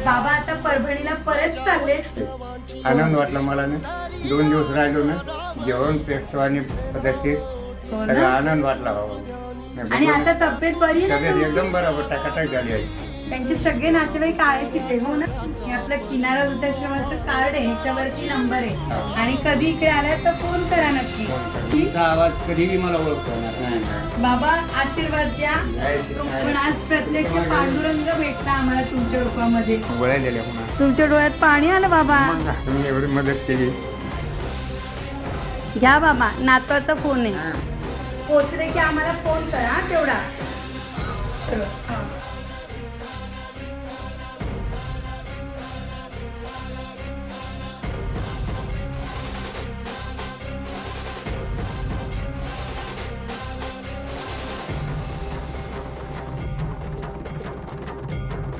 बाबा आता परभणीला परत चालले. आनंद वाटला मला ना. 2 दिवस राहिलो ना, जेवण पेशवानी पद्धतशीर हो सगळा ना. आनंद वाटला बाबा. आणि आता तब्येत बरी आहे तब्येत ना एकदम बरोबर टाकाटाक झाली आहे. त्यांचे सगळे नातेवाईक आहेत तिथे. हो ना. हे आपलं किनारा वृद्धाश्रमाचं कार्ड आहे, ह्याच्यावरती नंबर आहे. आणि कधी इकडे आलाय तर फोन करा नक्की. तुमचा आवाज कधीही मला ओळखतो. बाबा आशीर्वाद द्या. पण आज प्रत्यक्ष पांडुरंग भेटला आम्हाला तुमच्या रूपामध्ये. वळलेल्या पुन्हा तुमच्या डोळ्यात पाणी आलं बाबा. तुम्ही एवढी मदत केली. घ्या बाबा, नातवाचा फोन आहे. पोचले की आम्हाला फोन करा तेवढा.